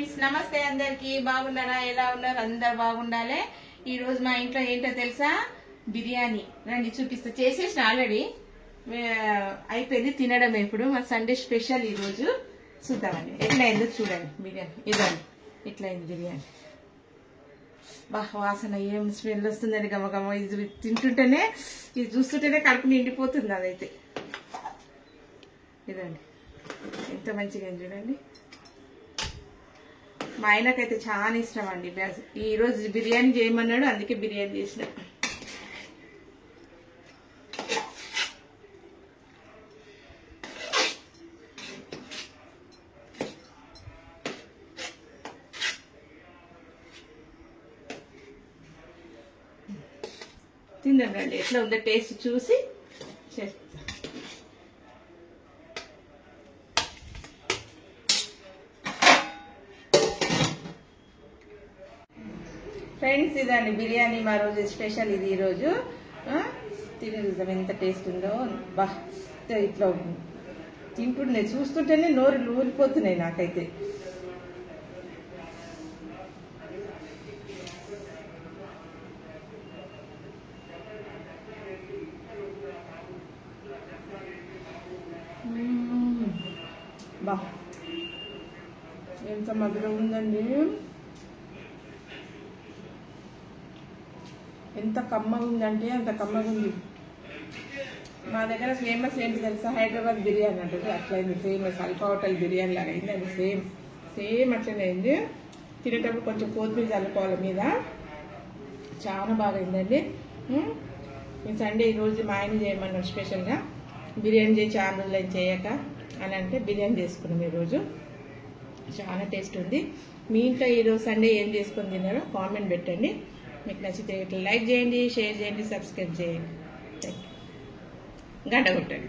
friends నమస్తే అందరికి బాగున్నారా ఎలా ఉన్నారు అందరు బాగుండాలి ఈ రోజు మా ఇంట్లో ఏంటో తెలుసా బిర్యానీ రండి చూపిస్తా చేసేసిన ఆల్రెడీ అయిపోయింది తినడం ఇప్పుడు మా సండే స్పెషల్ ఈ రోజు చూద్దామండి ఎట్లా అయిందో చూడండి బిర్యానీ ఇదండి ఇట్లా అయింది బిర్యానీ వాసన ఏం స్మెల్ వస్తుందండి గమగమ ఇది తింటుంటేనే ఇది చూస్తుంటేనే కడుపు నిండిపోతుంది అదైతే ఇదండి ఎంత మంచిగా చూడండి మా ఆయనకైతే చాలా ఇష్టం అండి ఈ రోజు బిర్యానీ చేయమన్నాడు అందుకే బిర్యానీ చేసిన తిందండి ఎట్లా ఉందో టేస్ట్ చూసి చేస్తా ఫ్రెండ్స్ ఇదండి బిర్యానీ మా రోజు స్పెషల్ ఇది ఈరోజు తిని చూద్దాం ఎంత టేస్ట్ ఉందో బా ఇట్లా తింటుండే చూస్తుంటేనే నోరు ఊరిపోతున్నాయి నాకైతే బా ఎంత మధురం ఉందండి ఎంత కమ్మగా ఉందంటే అంత కమ్మగా ఉంది మా దగ్గర ఫేమస్ ఏంటి తెలుసా హైదరాబాద్ బిర్యానీ అంటారు అట్లయింది ఫేమస్ అల్ఫా హోటల్ బిర్యానీ లాగా అయింది అది సేమ్ అట్లనే అయింది తినేటప్పుడు కొంచెం కొత్తిమీర చల్లుకోవాలి మీద చాలా బాగా అయిందండి ఈ సండే ఈరోజు మా ఆయన చేయమన్నాడు స్పెషల్గా బిర్యానీ చేసి చాలా రోజులు ఏం చేయక అని అంటే బిర్యానీ చేసుకున్నాం ఈరోజు చాలా టేస్ట్ ఉంది మీ ఇంట్లో ఈరోజు సండే ఏం చేసుకొని తిన్నారో కామెంట్ పెట్టండి మీకు నచ్చితే ఇట్లా లైక్ చేయండి షేర్ చేయండి సబ్స్క్రైబ్ చేయండి గంట కొట్టండి